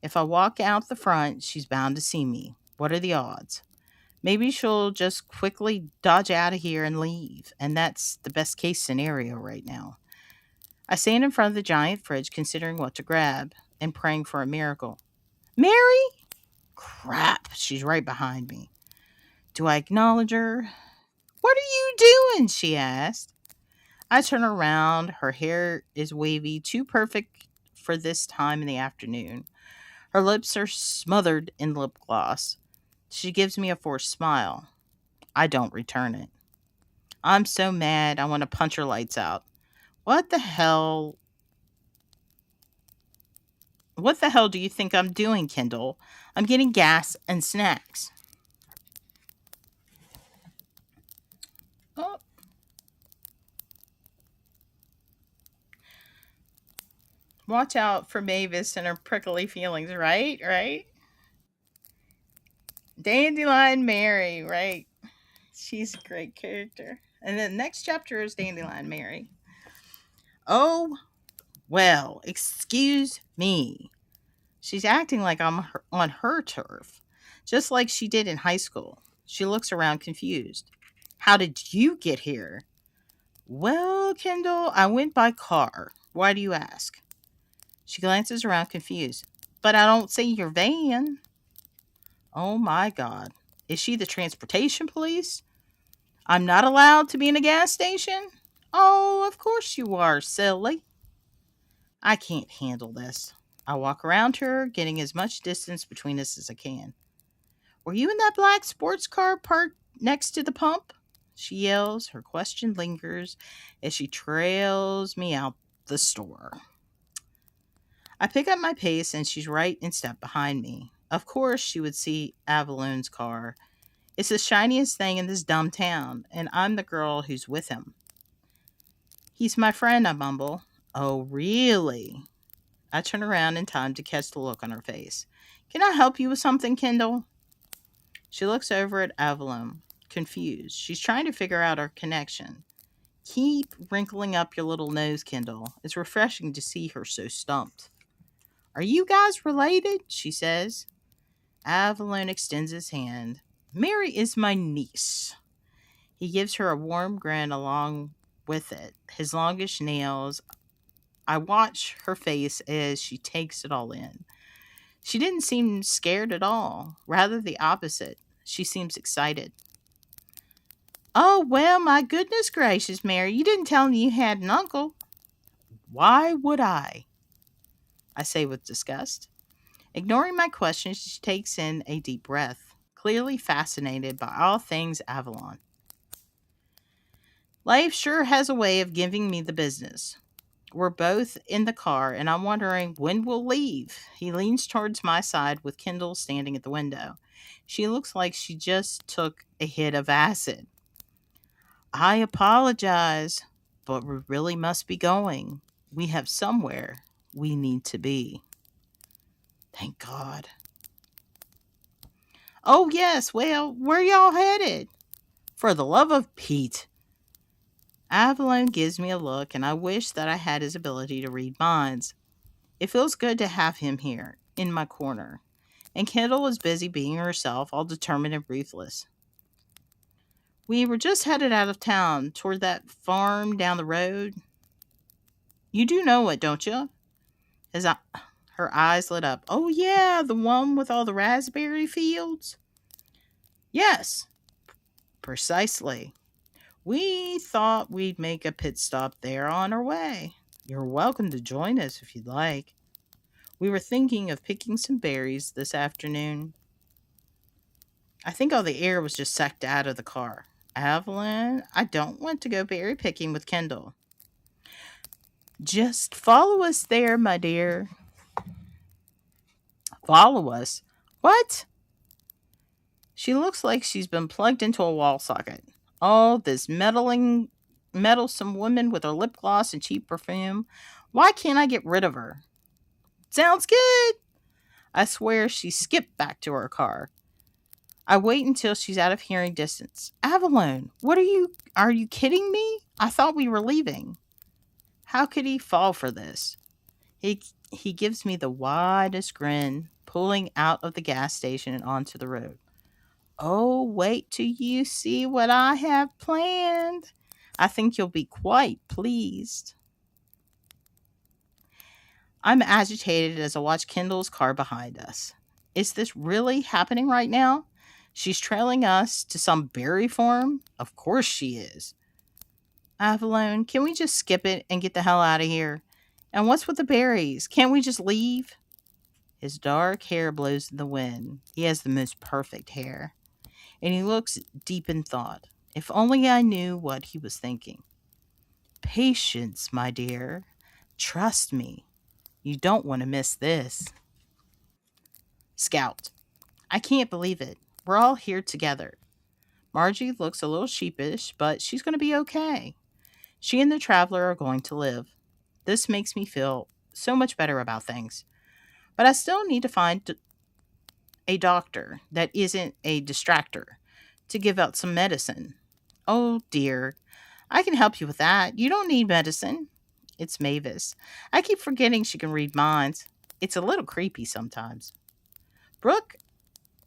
If I walk out the front, she's bound to see me. What are the odds? Maybe she'll just quickly dodge out of here and leave, and that's the best case scenario right now. I stand in front of the giant fridge considering what to grab and praying for a miracle. Mary? Crap, she's right behind me. Do I acknowledge her? What are you doing? She asked. I turn around. Her hair is wavy, too perfect for this time in the afternoon. Her lips are smothered in lip gloss. She gives me a forced smile. I don't return it. I'm so mad I want to punch her lights out. What the hell? What the hell do you think I'm doing, Kendall? I'm getting gas and snacks. Oh. Watch out for Mavis and her prickly feelings, right? Right? Dandelion Mary, right? She's a great character. And then the next chapter is Dandelion Mary. Oh, well, excuse me. She's acting like on her turf, just like she did in high school. She looks around confused. How did you get here? Well, Kendall, I went by car. Why do you ask? She glances around confused. But I don't see your van. Oh my God. Is she the transportation police? I'm not allowed to be in a gas station? Oh, of course you are, silly. I can't handle this. I walk around her, getting as much distance between us as I can. Were you in that black sports car parked next to the pump? She yells. Her question lingers as she trails me out the store. I pick up my pace and she's right in step behind me. Of course she would see Avalon's car. It's the shiniest thing in this dumb town, and I'm the girl who's with him. He's my friend, I mumble. Oh, really? I turn around in time to catch the look on her face. Can I help you with something, Kendall? She looks over at Avalon, confused. She's trying to figure out our connection. Keep wrinkling up your little nose, Kendall. It's refreshing to see her so stumped. Are you guys related? She says. Avalon extends his hand. Mary is my niece. He gives her a warm grin along with it, his longish nails. I watch her face as she takes it all in. She didn't seem scared at all. Rather the opposite. She seems excited. Oh, well, my goodness gracious, Mary, you didn't tell me you had an uncle. Why would I? I say with disgust. Ignoring my question, she takes in a deep breath, clearly fascinated by all things Avalon. Life sure has a way of giving me the business. We're both in the car, and I'm wondering when we'll leave. He leans towards my side with Kendall standing at the window. She looks like she just took a hit of acid. I apologize, but we really must be going. We have somewhere we need to be. Thank God. Oh, yes, well, where y'all headed? For the love of Pete. Avalon gives me a look, and I wish that I had his ability to read minds. It feels good to have him here, in my corner. And Kendall is busy being herself, all determined and ruthless. We were just headed out of town, toward that farm down the road. You do know it, don't you? Her eyes lit up. Oh, yeah, the one with all the raspberry fields? Yes, precisely. We thought we'd make a pit stop there on our way. You're welcome to join us if you'd like. We were thinking of picking some berries this afternoon. I think all the air was just sucked out of the car. Evelyn, I don't want to go berry picking with Kendall. Just follow us there, my dear. Follow us? What? She looks like she's been plugged into a wall socket. Oh, this meddlesome woman with her lip gloss and cheap perfume. Why can't I get rid of her? Sounds good. I swear she skipped back to her car. I wait until she's out of hearing distance. Avalon, are you kidding me? I thought we were leaving. How could he fall for this? He gives me the widest grin, pulling out of the gas station and onto the road. Oh, wait till you see what I have planned. I think you'll be quite pleased. I'm agitated as I watch Kendall's car behind us. Is this really happening right now? She's trailing us to some berry farm? Of course she is. Avalon, can we just skip it and get the hell out of here? And what's with the berries? Can't we just leave? His dark hair blows in the wind. He has the most perfect hair. And he looks deep in thought. If only I knew what he was thinking. Patience, my dear. Trust me. You don't want to miss this. Scout. I can't believe it. We're all here together. Margie looks a little sheepish, but she's going to be okay. She and the traveler are going to live. This makes me feel so much better about things. But I still need to find a doctor that isn't a distractor to give out some medicine. Oh dear. I can help you with that. You don't need medicine. It's Mavis. I keep forgetting she can read minds. It's a little creepy sometimes. Brooke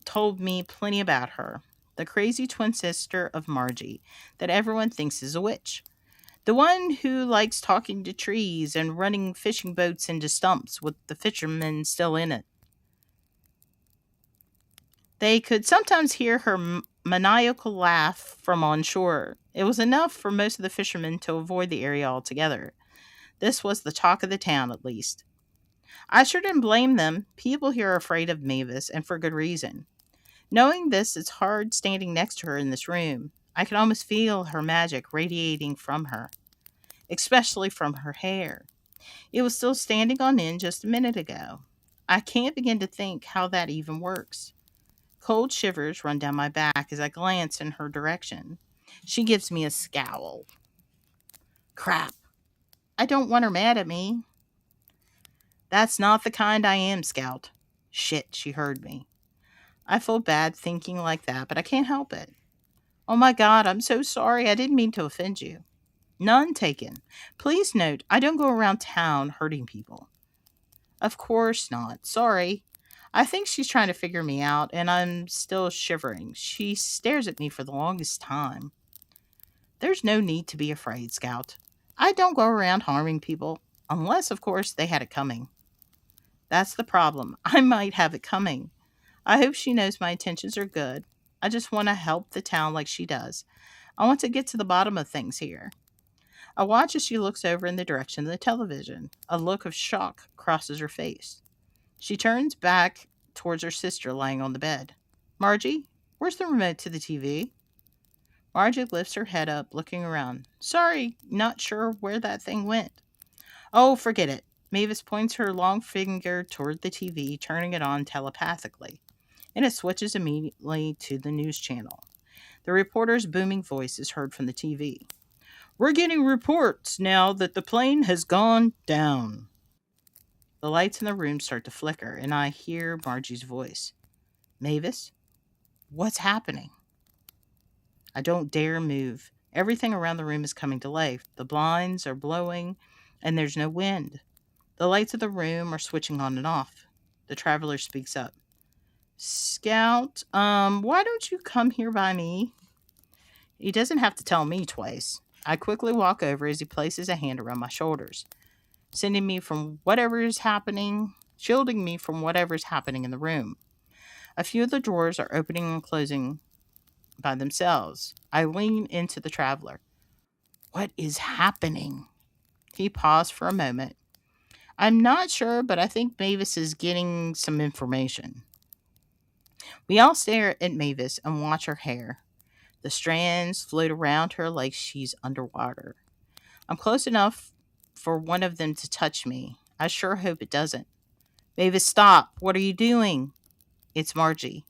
told me plenty about her. The crazy twin sister of Margie that everyone thinks is a witch. The one who likes talking to trees and running fishing boats into stumps with the fishermen still in it. They could sometimes hear her maniacal laugh from on shore. It was enough for most of the fishermen to avoid the area altogether. This was the talk of the town, at least. I sure didn't blame them. People here are afraid of Mavis, and for good reason. Knowing this, it's hard standing next to her in this room. I could almost feel her magic radiating from her, especially from her hair. It was still standing on end just a minute ago. I can't begin to think how that even works. Cold shivers run down my back as I glance in her direction. She gives me a scowl. Crap. I don't want her mad at me. That's not the kind I am, Scout. Shit, she heard me. I feel bad thinking like that, but I can't help it. Oh my God, I'm so sorry. I didn't mean to offend you. None taken. Please note, I don't go around town hurting people. Of course not. Sorry. I think she's trying to figure me out, and I'm still shivering. She stares at me for the longest time. There's no need to be afraid, Scout. I don't go around harming people, unless, of course, they had it coming. That's the problem. I might have it coming. I hope she knows my intentions are good. I just want to help the town like she does. I want to get to the bottom of things here. I watch as she looks over in the direction of the television. A look of shock crosses her face. She turns back towards her sister lying on the bed. Margie, where's the remote to the TV? Margie lifts her head up, looking around. Sorry, not sure where that thing went. Oh, forget it. Mavis points her long finger toward the TV, turning it on telepathically, and it switches immediately to the news channel. The reporter's booming voice is heard from the TV. We're getting reports now that the plane has gone down. The lights in the room start to flicker, and I hear Margie's voice. Mavis, what's happening? I don't dare move. Everything around the room is coming to life. The blinds are blowing, and there's no wind. The lights of the room are switching on and off. The traveler speaks up. Scout, why don't you come here by me? He doesn't have to tell me twice. I quickly walk over as he places a hand around my shoulders, shielding me from whatever is happening in the room. A few of the drawers are opening and closing by themselves. I lean into the traveler. What is happening? He paused for a moment. I'm not sure, but I think Mavis is getting some information. We all stare at Mavis and watch her hair. The strands float around her like she's underwater. I'm close enough for one of them to touch me. I sure hope it doesn't. Mavis, stop. What are you doing? It's Margie.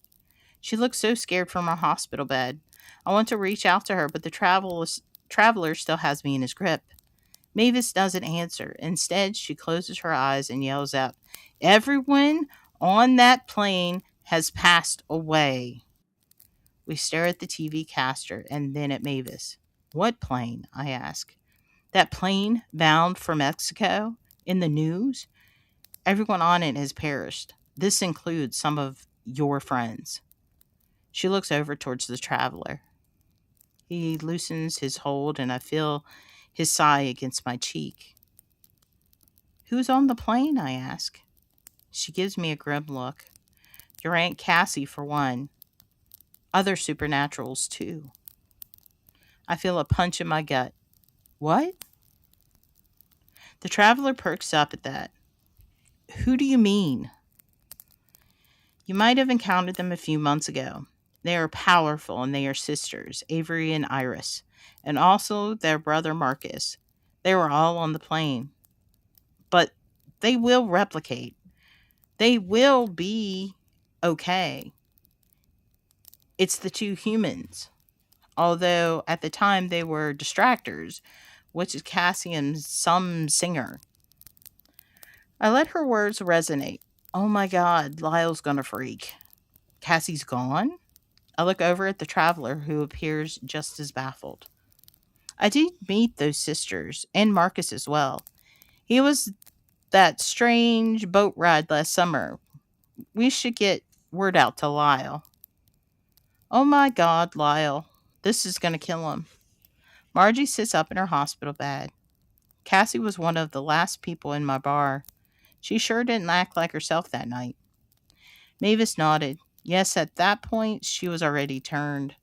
She looks so scared from her hospital bed. I want to reach out to her, but the traveler still has me in his grip. Mavis doesn't answer. Instead, she closes her eyes and yells out, Everyone on that plane has passed away. We stare at the TV caster and then at Mavis. What plane? I ask. That plane bound for Mexico? In the news? Everyone on it has perished. This includes some of your friends. She looks over towards the traveler. He loosens his hold and I feel his sigh against my cheek. Who's on the plane? I ask. She gives me a grim look. Your Aunt Cassie, for one. Other supernaturals, too. I feel a punch in my gut. What? The traveler perks up at that. Who do you mean? You might have encountered them a few months ago. They are powerful and they are sisters, Avery and Iris, and also their brother Marcus. They were all on the plane. But they will replicate. They will be okay. It's the two humans. Although at the time they were distractors, which is Cassie and some singer. I let her words resonate. Oh my God, Lyle's gonna freak. Cassie's gone? I look over at the traveler who appears just as baffled. I did meet those sisters, and Marcus as well. He was that strange boat ride last summer. We should get word out to Lyle. Oh my God, Lyle. This is going to kill him. Margie sits up in her hospital bed. Cassie was one of the last people in my bar. She sure didn't act like herself that night. Mavis nodded. Yes, at that point, she was already turned.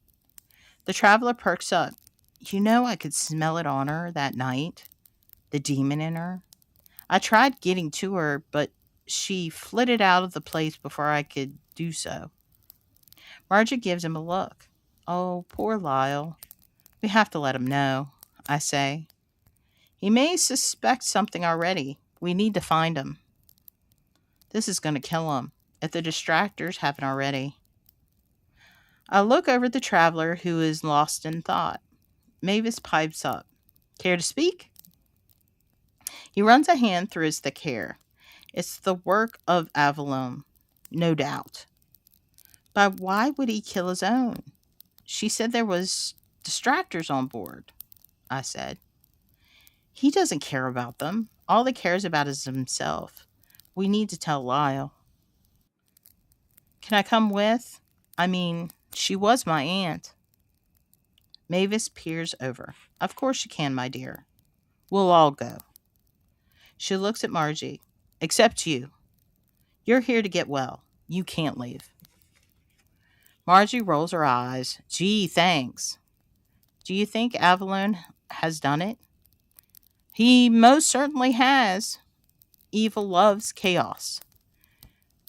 The traveler perks up. You know, I could smell it on her that night. The demon in her. I tried getting to her, but she flitted out of the place before I could do so. Margie gives him a look. Oh, poor Lyle. We have to let him know, I say. He may suspect something already. We need to find him. This is going to kill him, if the distractors haven't already. I look over at the traveler who is lost in thought. Mavis pipes up. Care to speak? He runs a hand through his thick hair. It's the work of Avalon, no doubt. But why would he kill his own? She said there was distractors on board, I said. He doesn't care about them. All he cares about is himself. We need to tell Lyle. Can I come with? I mean, she was my aunt. Mavis peers over. Of course you can, my dear. We'll all go. She looks at Margie. Except you. You're here to get well. You can't leave. Margie rolls her eyes. Gee, thanks. Do you think Avalon has done it? He most certainly has. Evil loves chaos.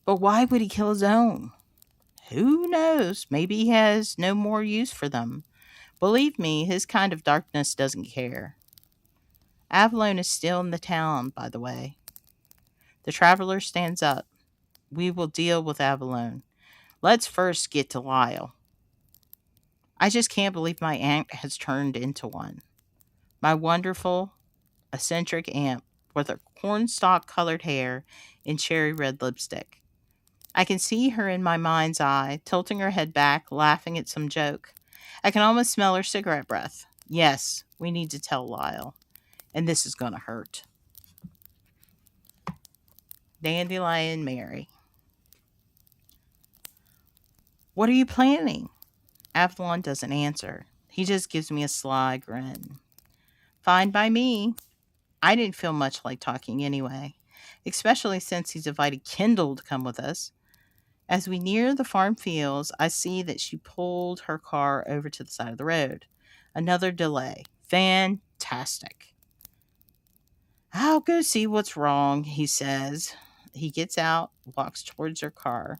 But why would he kill his own? Who knows? Maybe he has no more use for them. Believe me, his kind of darkness doesn't care. Avalon is still in the town, by the way. The traveler stands up. We will deal with Avalon. Let's first get to Lyle. I just can't believe my aunt has turned into one. My wonderful, eccentric aunt with her cornstalk colored hair and cherry red lipstick. I can see her in my mind's eye, tilting her head back, laughing at some joke. I can almost smell her cigarette breath. Yes, we need to tell Lyle. And this is going to hurt. Dandelion Mary. What are you planning? Avalon doesn't answer. He just gives me a sly grin. Fine by me. I didn't feel much like talking anyway, especially since he's invited Kendall to come with us. As we near the farm fields, I see that she pulled her car over to the side of the road. Another delay. Fantastic. I'll go see what's wrong, he says. He gets out, walks towards her car.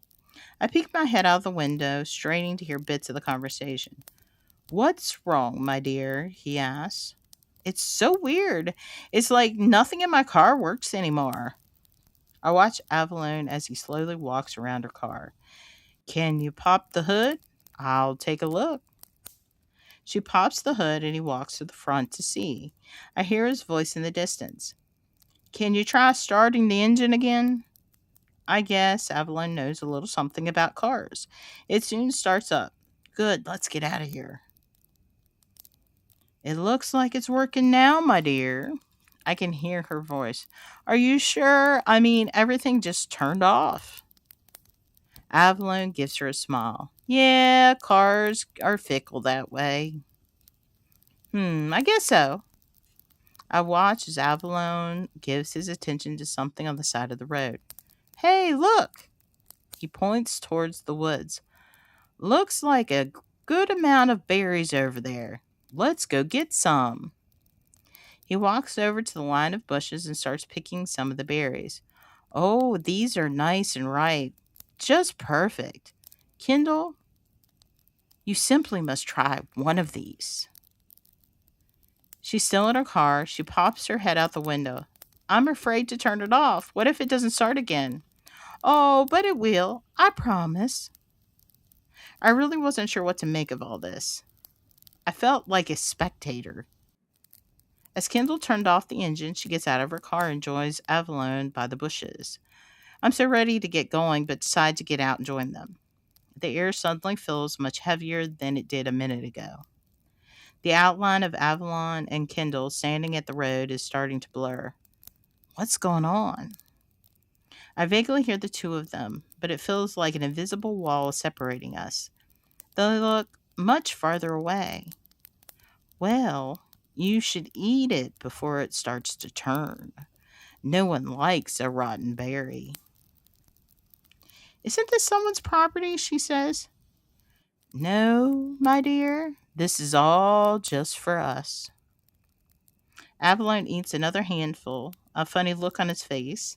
I peek my head out the window, straining to hear bits of the conversation. What's wrong, my dear? He asks. It's so weird. It's like nothing in my car works anymore. I watch Avalon as he slowly walks around her car. Can you pop the hood? I'll take a look. She pops the hood and he walks to the front to see. I hear his voice in the distance. Can you try starting the engine again? I guess Avalon knows a little something about cars. It soon starts up. Good, let's get out of here. It looks like it's working now, my dear. I can hear her voice. Are you sure? I mean, everything just turned off. Avalon gives her a smile. Yeah, cars are fickle that way. I guess so. I watch as Avalon gives his attention to something on the side of the road. Hey, look! He points towards the woods. Looks like a good amount of berries over there. Let's go get some. He walks over to the line of bushes and starts picking some of the berries. Oh, these are nice and ripe. Just perfect. Kendall, you simply must try one of these. She's still in her car. She pops her head out the window. I'm afraid to turn it off. What if it doesn't start again? Oh, but it will. I promise. I really wasn't sure what to make of all this. I felt like a spectator. As Kendall turned off the engine, she gets out of her car and joins Avalon by the bushes. I'm so ready to get going, but decide to get out and join them. The air suddenly feels much heavier than it did a minute ago. The outline of Avalon and Kendall standing at the road is starting to blur. What's going on? I vaguely hear the two of them, but it feels like an invisible wall is separating us. They look much farther away. Well, you should eat it before it starts to turn. No one likes a rotten berry. Isn't this someone's property? She says. No, my dear. This is all just for us. Avalon eats another handful, a funny look on his face.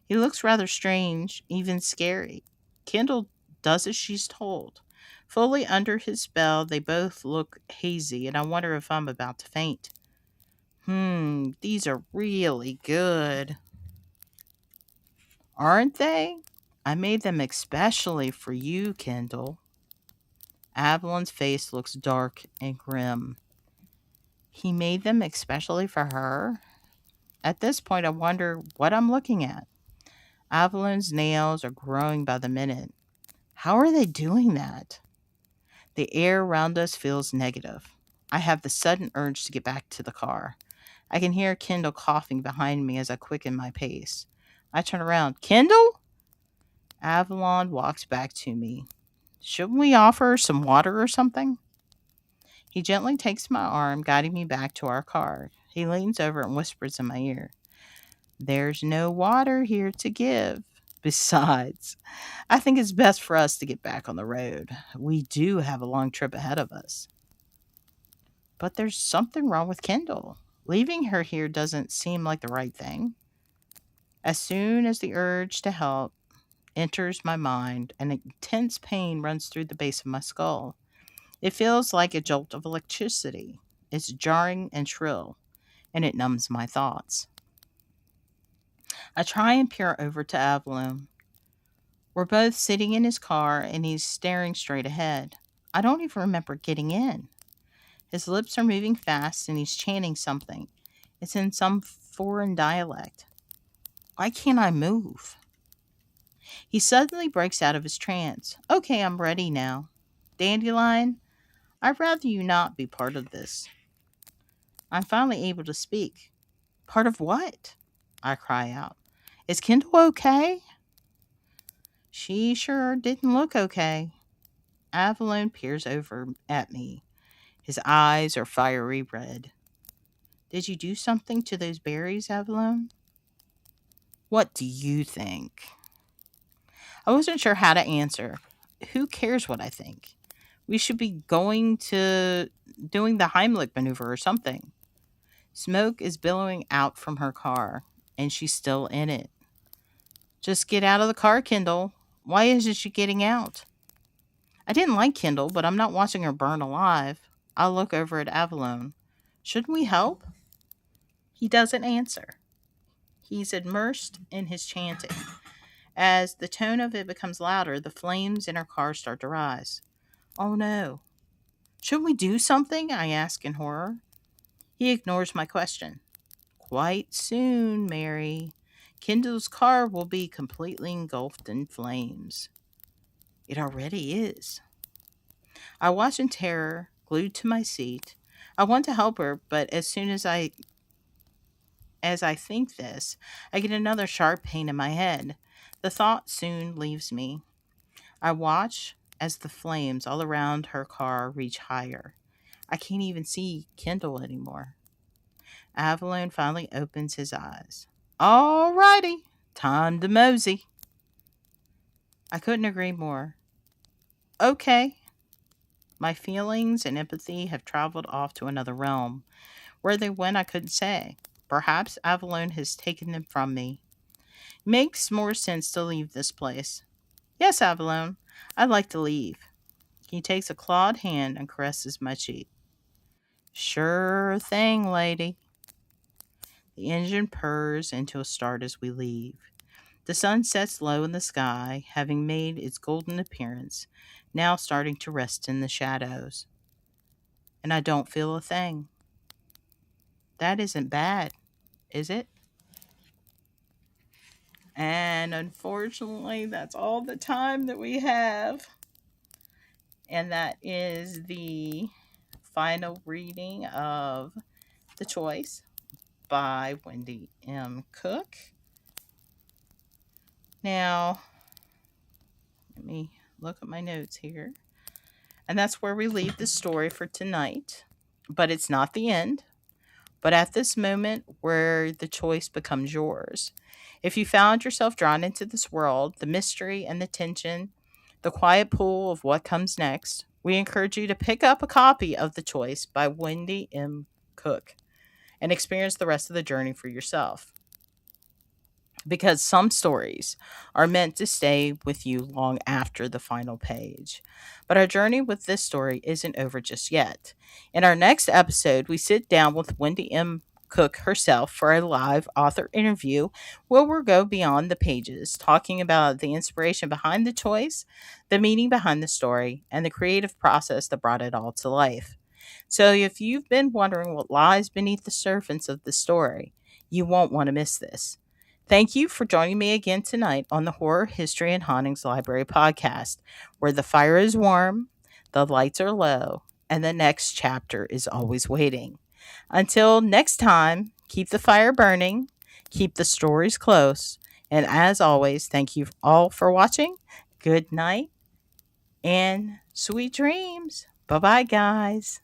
He looks rather strange, even scary. Kendall does as she's told. Fully under his spell, they both look hazy, and I wonder if I'm about to faint. These are really good. Aren't they? I made them especially for you, Kendall. Avalon's face looks dark and grim. He made them especially for her? At this point, I wonder what I'm looking at. Avalon's nails are growing by the minute. How are they doing that? The air around us feels negative. I have the sudden urge to get back to the car. I can hear Kendall coughing behind me as I quicken my pace. I turn around. Kendall? Avalon walks back to me. Shouldn't we offer her some water or something? He gently takes my arm, guiding me back to our car. He leans over and whispers in my ear. There's no water here to give, Besides, I think it's best for us to get back on the road. We do have a long trip ahead of us. But there's something wrong with Kendall. Leaving her here doesn't seem like the right thing. As soon as the urge to help enters my mind, an intense pain runs through the base of my skull. It feels like a jolt of electricity. It's jarring and shrill, and it numbs my thoughts. I try and peer over to Avalon. We're both sitting in his car, and he's staring straight ahead. I don't even remember getting in. His lips are moving fast, and he's chanting something. It's in some foreign dialect. Why can't I move? He suddenly breaks out of his trance. Okay, I'm ready now. Dandelion, I'd rather you not be part of this. I'm finally able to speak. Part of what? I cry out. Is Kendall okay? She sure didn't look okay. Avalon peers over at me. His eyes are fiery red. Did you do something to those berries, Avalon? What do you think? I wasn't sure how to answer. Who cares what I think? We should be going to doing the Heimlich maneuver or something. Smoke is billowing out from her car, and she's still in it. Just get out of the car, Kendall. Why isn't she getting out? I didn't like Kendall, but I'm not watching her burn alive. I look over at Avalon. Shouldn't we help? He doesn't answer. He's immersed in his chanting. As the tone of it becomes louder, the flames in her car start to rise. Oh no. Shouldn't we do something? I ask in horror. He ignores my question. Quite soon, Mary. Kendall's car will be completely engulfed in flames. It already is. I watch in terror, glued to my seat. I want to help her, but as soon as I think this, I get another sharp pain in my head. The thought soon leaves me. I watch as the flames all around her car reach higher. I can't even see Kendall anymore. Avalon finally opens his eyes. All righty, time to mosey. I couldn't agree more. Okay. My feelings and empathy have traveled off to another realm. Where they went, I couldn't say. Perhaps Avalon has taken them from me. Makes more sense to leave this place. Yes, Avalon, I'd like to leave. He takes a clawed hand and caresses my cheek. Sure thing, lady. The engine purrs into a start as we leave. The sun sets low in the sky, having made its golden appearance, now starting to rest in the shadows. And I don't feel a thing. That isn't bad, is it? And unfortunately, that's all the time that we have. And that is the final reading of The Choice by Wendy M. Cook. Now, let me look at my notes here. And that's where we leave the story for tonight. But it's not the end. But at this moment where the choice becomes yours. If you found yourself drawn into this world, the mystery and the tension, the quiet pull of what comes next, we encourage you to pick up a copy of The Choice by Wendy M. Cook and experience the rest of the journey for yourself. Because some stories are meant to stay with you long after the final page. But our journey with this story isn't over just yet. In our next episode, we sit down with Wendy M. Cook herself for a live author interview where we'll go beyond the pages, talking about the inspiration behind the choice, the meaning behind the story, and the creative process that brought it all to life. So if you've been wondering what lies beneath the surface of the story, you won't want to miss this. Thank you for joining me again tonight on the Horror, History, and Hauntings Library podcast, where the fire is warm, the lights are low, and the next chapter is always waiting. Until next time, keep the fire burning, keep the stories close, and as always, thank you all for watching. Good night and sweet dreams. Bye-bye, guys.